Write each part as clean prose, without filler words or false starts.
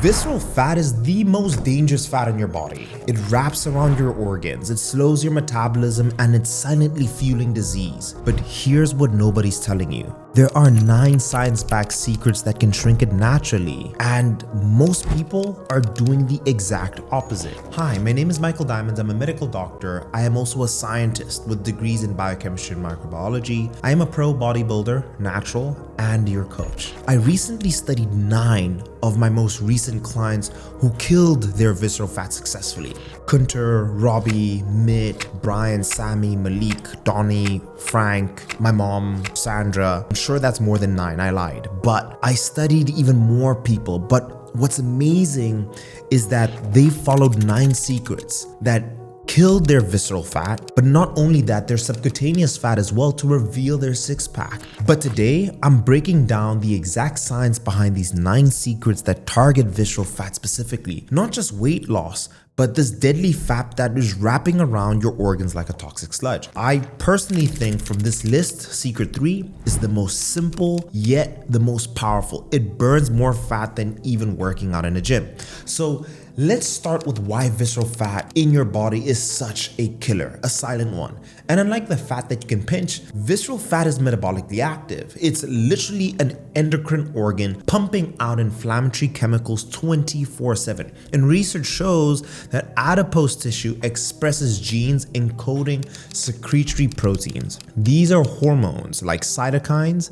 Visceral fat is the most dangerous fat in your body. It wraps around your organs, it slows your metabolism, and it's silently fueling disease. But here's what nobody's telling you. There are 9 science-backed secrets that can shrink it naturally, and most people are doing the exact opposite. Hi, my name is Michael Diamonds. I'm a medical doctor. I am also a scientist with degrees in biochemistry and microbiology. I am a pro bodybuilder, natural, and your coach. I recently studied 9 of my most recent clients who killed their visceral fat successfully. Kunter, Robbie, Mitt, Brian, Sammy, Malik, Donnie, Frank, my mom, Sandra. I'm sure that's more than 9, I lied. But I studied even more people. But what's amazing is that they followed 9 secrets that killed their visceral fat, but not only that, their subcutaneous fat as well to reveal their 6-pack. But today, I'm breaking down the exact science behind these 9 secrets that target visceral fat specifically. Not just weight loss, but this deadly fat that is wrapping around your organs like a toxic sludge. I personally think from this list, secret 3 is the most simple yet the most powerful. It burns more fat than even working out in a gym. So let's start with why visceral fat in your body is such a killer, a silent one. And unlike the fat that you can pinch, visceral fat is metabolically active. It's literally an endocrine organ pumping out inflammatory chemicals 24/7. And research shows that adipose tissue expresses genes encoding secretory proteins. These are hormones like cytokines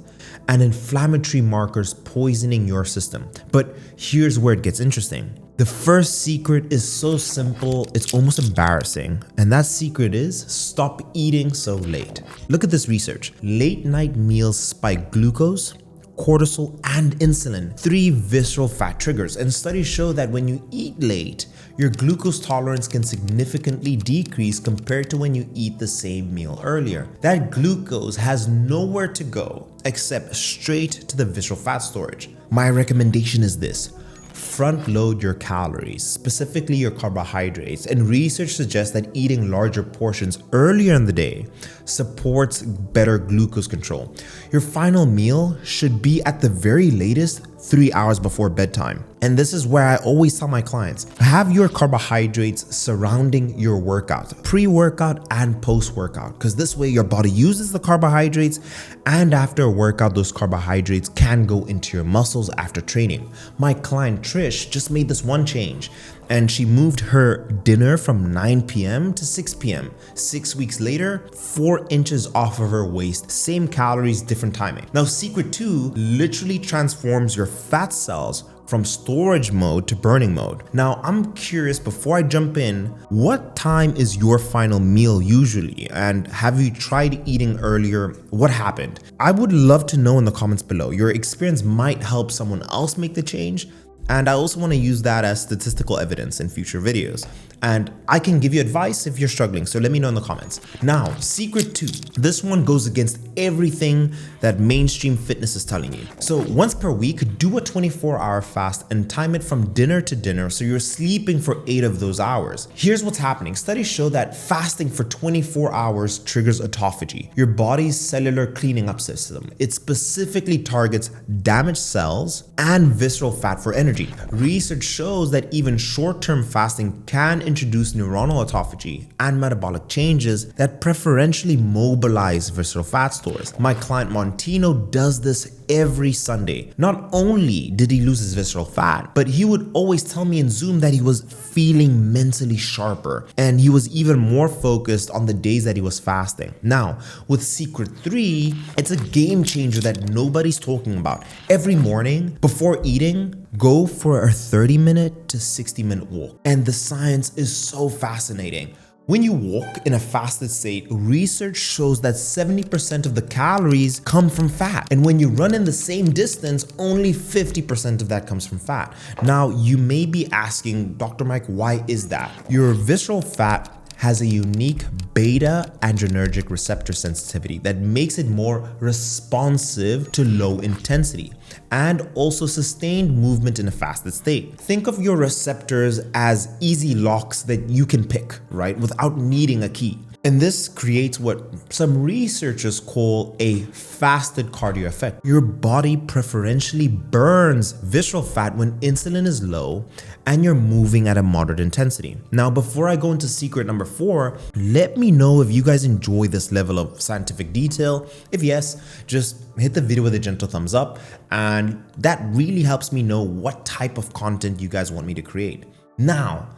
and inflammatory markers poisoning your system. But here's where it gets interesting. The first secret is so simple, it's almost embarrassing. And that secret is stop eating so late. Look at this research. Late night meals spike glucose, cortisol, and insulin, 3 visceral fat triggers. And studies show that when you eat late, your glucose tolerance can significantly decrease compared to when you eat the same meal earlier. That glucose has nowhere to go except straight to the visceral fat storage. My recommendation is this. Front load your calories, specifically your carbohydrates, and research suggests that eating larger portions earlier in the day supports better glucose control. Your final meal should be at the very latest 3 hours before bedtime. And this is where I always tell my clients, have your carbohydrates surrounding your workout, pre-workout and post-workout, because this way your body uses the carbohydrates, and after a workout, those carbohydrates can go into your muscles after training. My client Trish just made this one change, and she moved her dinner from 9 p.m. to 6 p.m. 6 weeks later, 4 inches off of her waist, same calories, different timing. Now, secret 2 literally transforms your fat cells from storage mode to burning mode. Now, I'm curious, before I jump in, what time is your final meal usually? And have you tried eating earlier? What happened? I would love to know in the comments below. Your experience might help someone else make the change. And I also want to use that as statistical evidence in future videos. And I can give you advice if you're struggling, so let me know in the comments. Now, secret 2. This one goes against everything that mainstream fitness is telling you. So once per week, do a 24-hour fast and time it from dinner to dinner so you're sleeping for 8 of those hours. Here's what's happening. Studies show that fasting for 24 hours triggers autophagy, your body's cellular cleaning up system. It specifically targets damaged cells and visceral fat for energy. Research shows that even short-term fasting can introduce neuronal autophagy and metabolic changes that preferentially mobilize visceral fat stores. My client Montino does this every Sunday. Not only did he lose his visceral fat, but he would always tell me in Zoom that he was feeling mentally sharper, and he was even more focused on the days that he was fasting. Now, with secret 3, it's a game changer that nobody's talking about. Every morning before eating, go for a 30-minute to 60-minute walk. And the science is so fascinating. When you walk in a fasted state, research shows that 70% of the calories come from fat. And when you run in the same distance, only 50% of that comes from fat. Now, you may be asking, Dr. Mike, why is that? Your visceral fat has a unique beta adrenergic receptor sensitivity that makes it more responsive to low intensity and also sustained movement in a fasted state. Think of your receptors as easy locks that you can pick, right, without needing a key. And this creates what some researchers call a fasted cardio effect. Your body preferentially burns visceral fat when insulin is low and you're moving at a moderate intensity. Now, before I go into secret number 4, let me know if you guys enjoy this level of scientific detail. If yes, just hit the video with a gentle thumbs up, and that really helps me know what type of content you guys want me to create. Now,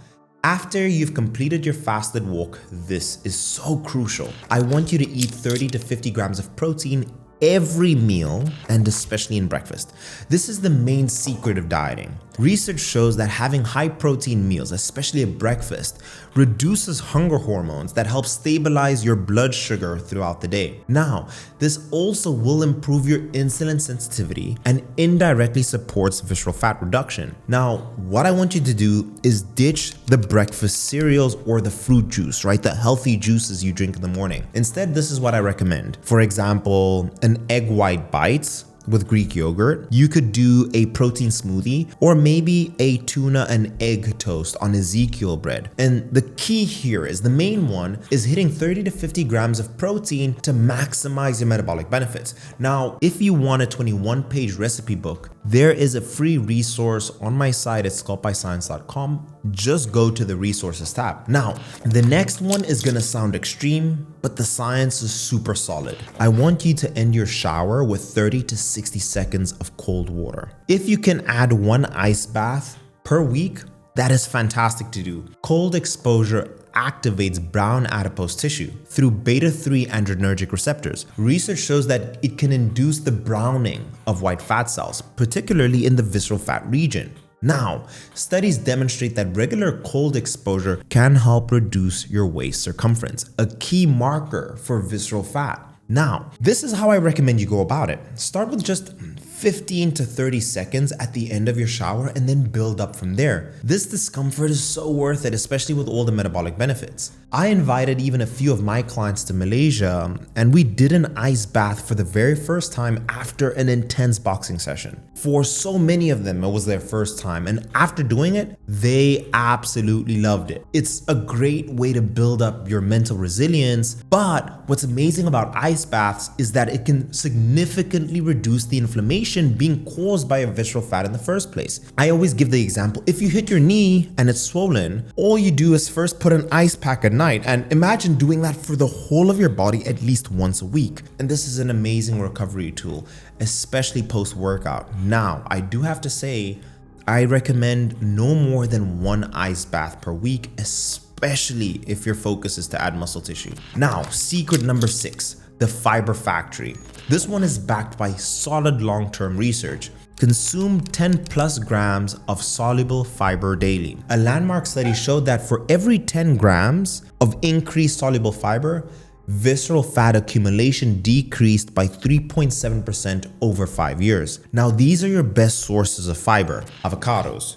after you've completed your fasted walk, this is so crucial. I want you to eat 30 to 50 grams of protein every meal, and especially in breakfast. This is the main secret of dieting. Research shows that having high protein meals, especially at breakfast, reduces hunger hormones that help stabilize your blood sugar throughout the day. Now, this also will improve your insulin sensitivity and indirectly supports visceral fat reduction. Now, what I want you to do is ditch the breakfast cereals or the fruit juice, right? The healthy juices you drink in the morning. Instead, this is what I recommend. For example, an egg white bites with Greek yogurt. You could do a protein smoothie, or maybe a tuna and egg toast on Ezekiel bread. And the key here is, the main one is hitting 30 to 50 grams of protein to maximize your metabolic benefits. Now, if you want a 21-page recipe book, there is a free resource on my site at sculptbyscience.com. Just go to the resources tab. Now, the next one is gonna sound extreme, but the science is super solid. I want you to end your shower with 30 to 60 seconds of cold water. If you can add 1 ice bath per week, that is fantastic to do. Cold exposure activates brown adipose tissue through beta-3 adrenergic receptors. Research shows that it can induce the browning of white fat cells, particularly in the visceral fat region. Now, studies demonstrate that regular cold exposure can help reduce your waist circumference, a key marker for visceral fat. Now, this is how I recommend you go about it. Start with just 15 to 30 seconds at the end of your shower and then build up from there. This discomfort is so worth it, especially with all the metabolic benefits. I invited even a few of my clients to Malaysia, and we did an ice bath for the very first time after an intense boxing session. For so many of them, it was their first time, and after doing it, they absolutely loved it. It's a great way to build up your mental resilience, but what's amazing about ice baths is that it can significantly reduce the inflammation being caused by a visceral fat in the first place. I always give the example, if you hit your knee and it's swollen, all you do is first put an ice pack at night, and imagine doing that for the whole of your body at least once a week. And this is an amazing recovery tool, especially post-workout. Now, I do have to say, I recommend no more than 1 ice bath per week, especially if your focus is to add muscle tissue. Now, secret number 6, the fiber factory. This one is backed by solid long-term research. Consume 10 plus grams of soluble fiber daily. A landmark study showed that for every 10 grams of increased soluble fiber, visceral fat accumulation decreased by 3.7% over 5 years. Now, these are your best sources of fiber: avocados,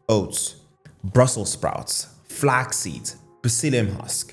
oats, Brussels sprouts, flax seeds, psyllium husk.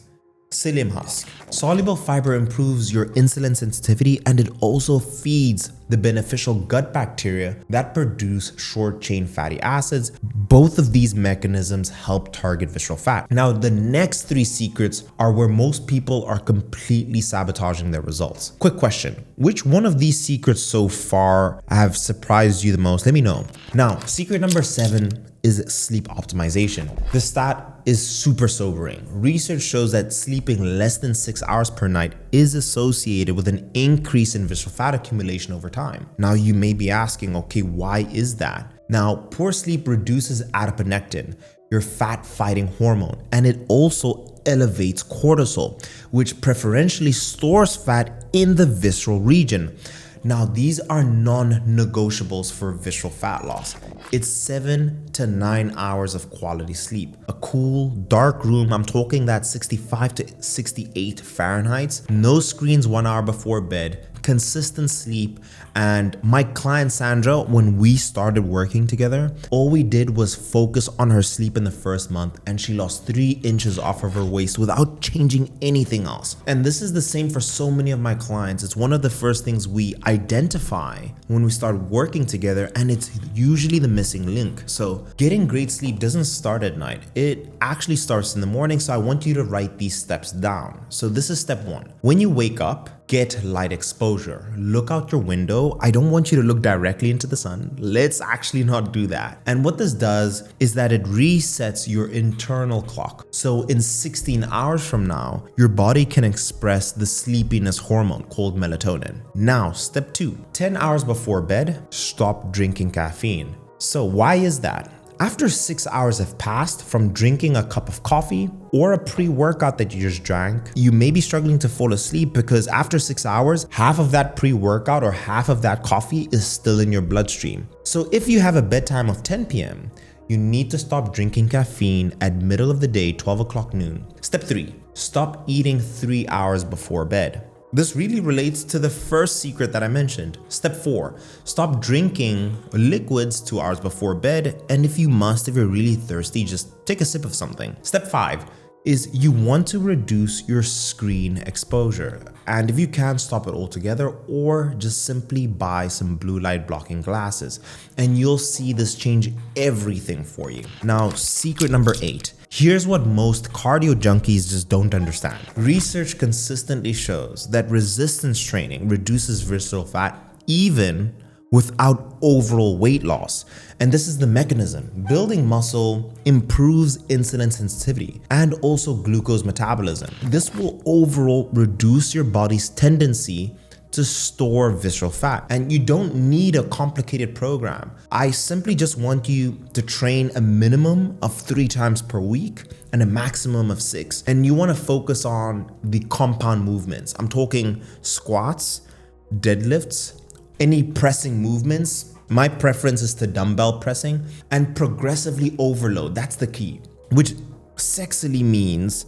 Soluble fiber improves your insulin sensitivity, and it also feeds the beneficial gut bacteria that produce short-chain fatty acids. Both of these mechanisms help target visceral fat. Now, the next 3 secrets are where most people are completely sabotaging their results. Quick question: which one of these secrets so far have surprised you the most? Let me know. Now, secret number 7 is sleep optimization. The stat is super sobering. Research shows that sleeping less than 6 hours per night is associated with an increase in visceral fat accumulation over time. Now, you may be asking, okay, why is that? Now, poor sleep reduces adiponectin, your fat-fighting hormone, and it also elevates cortisol, which preferentially stores fat in the visceral region. Now, these are non-negotiables for visceral fat loss. It's 7 to 9 hours of quality sleep. A cool, dark room, I'm talking that 65 to 68 Fahrenheit. No screens 1 hour before bed. consistent sleep. And my client Sandra, when we started working together, all we did was focus on her sleep in the first month, and she lost 3 inches off of her waist without changing anything else. And this is the same for so many of my clients. It's one of the first things we identify when we start working together, and it's usually the missing link. So getting great sleep doesn't start at night. It actually starts in the morning. So I want you to write these steps down. So this is step 1. When you wake up, get light exposure. Look out your window. I don't want you to look directly into the sun. Let's actually not do that. And what this does is that it resets your internal clock. So in 16 hours from now, your body can express the sleepiness hormone called melatonin. Now, step 2, 10 hours before bed, stop drinking caffeine. So why is that? After 6 hours have passed from drinking a cup of coffee or a pre-workout that you just drank, you may be struggling to fall asleep because after 6 hours, half of that pre-workout or half of that coffee is still in your bloodstream. So if you have a bedtime of 10 p.m., you need to stop drinking caffeine at middle of the day, 12 o'clock noon. Step 3, stop eating 3 hours before bed. This really relates to the first secret that I mentioned. Step 4, stop drinking liquids 2 hours before bed. And if you're really thirsty, just take a sip of something. Step 5 is you want to reduce your screen exposure. And if you can, stop it altogether or just simply buy some blue light blocking glasses. And you'll see this change everything for you. Now, secret number 8. Here's what most cardio junkies just don't understand. Research consistently shows that resistance training reduces visceral fat even without overall weight loss. And this is the mechanism. Building muscle improves insulin sensitivity and also glucose metabolism. This will overall reduce your body's tendency to store visceral fat. And you don't need a complicated program. I simply just want you to train a minimum of 3 times per week and a maximum of 6. And you want to focus on the compound movements. I'm talking squats, deadlifts, any pressing movements. My preference is to dumbbell pressing and progressively overload. That's the key, which sexily means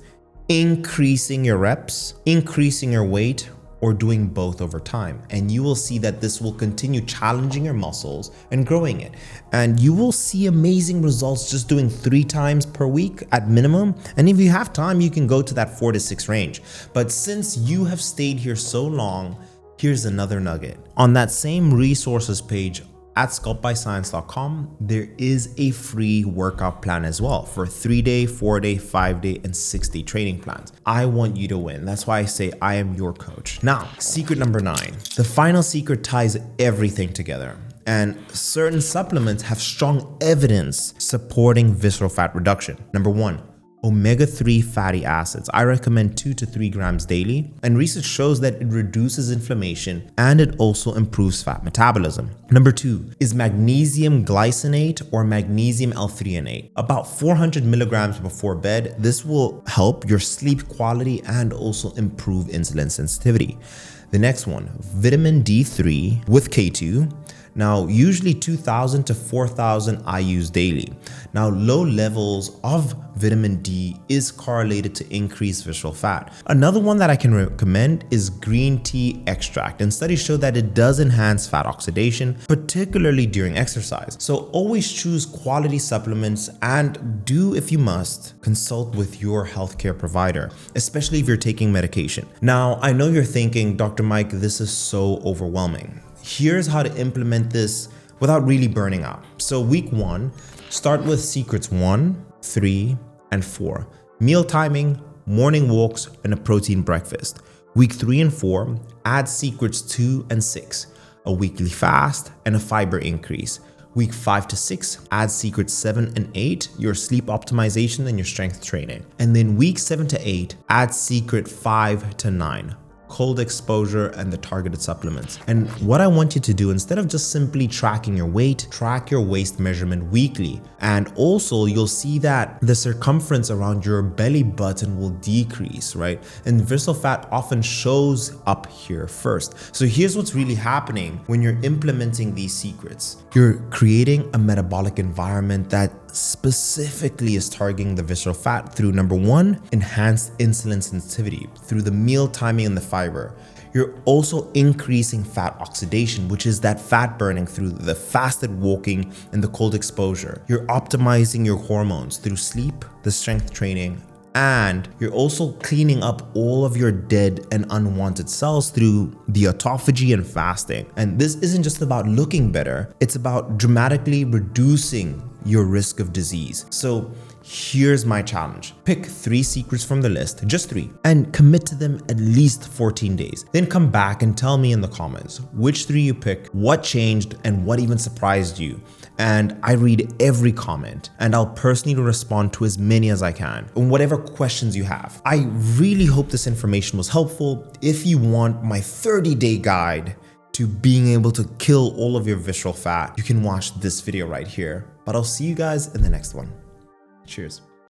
increasing your reps, increasing your weight, or doing both over time. And you will see that this will continue challenging your muscles and growing it. And you will see amazing results just doing 3 times per week at minimum. And if you have time, you can go to that 4 to 6 range. But since you have stayed here so long, here's another nugget. On that same resources page at sculptbyscience.com, there is a free workout plan as well for 3-day, 4-day, 5-day, and 6-day training plans. I want you to win. That's why I say I am your coach. Now, secret number 9. The final secret ties everything together. And certain supplements have strong evidence supporting visceral fat reduction. Number 1, omega-3 fatty acids. I recommend 2 to 3 grams daily, and research shows that it reduces inflammation and it also improves fat metabolism. Number 2 is magnesium glycinate or magnesium L-threonate. About 400 milligrams before bed. This will help your sleep quality and also improve insulin sensitivity. The next one, vitamin D3 with K2. Now, usually 2,000 to 4,000 IUs daily. Now, low levels of vitamin D is correlated to increased visceral fat. Another one that I can recommend is green tea extract, and studies show that it does enhance fat oxidation, particularly during exercise. So always choose quality supplements and do, if you must, consult with your healthcare provider, especially if you're taking medication. Now, I know you're thinking, Dr. Mike, this is so overwhelming. Here's how to implement this without really burning out. So week 1, start with secrets 1, 3, and 4. Meal timing, morning walks, and a protein breakfast. Week 3 and 4, add secrets 2 and 6, a weekly fast, and a fiber increase. Week 5 to 6, add secrets 7 and 8, your sleep optimization and your strength training. And then week 7 to 8, add secret 5 to 9. Cold exposure and the targeted supplements. And what I want you to do, instead of just simply tracking your weight, track your waist measurement weekly. And also you'll see that the circumference around your belly button will decrease, right? And visceral fat often shows up here first. So here's what's really happening when you're implementing these secrets. You're creating a metabolic environment that specifically is targeting the visceral fat through number 1, enhanced insulin sensitivity, through the meal timing and the fiber. you're also increasing fat oxidation, which is that fat burning through the fasted walking and the cold exposure. You're optimizing your hormones through sleep, the strength training, and you're also cleaning up all of your dead and unwanted cells through the autophagy and fasting. And this isn't just about looking better, it's about dramatically reducing your risk of disease. So here's my challenge. Pick 3 secrets from the list, just 3, and commit to them at least 14 days. Then come back and tell me in the comments which 3 you picked, what changed, and what even surprised you. And I read every comment, and I'll personally respond to as many as I can on whatever questions you have. I really hope this information was helpful. If you want my 30-day guide to being able to kill all of your visceral fat, you can watch this video right here. But I'll see you guys in the next one. Cheers.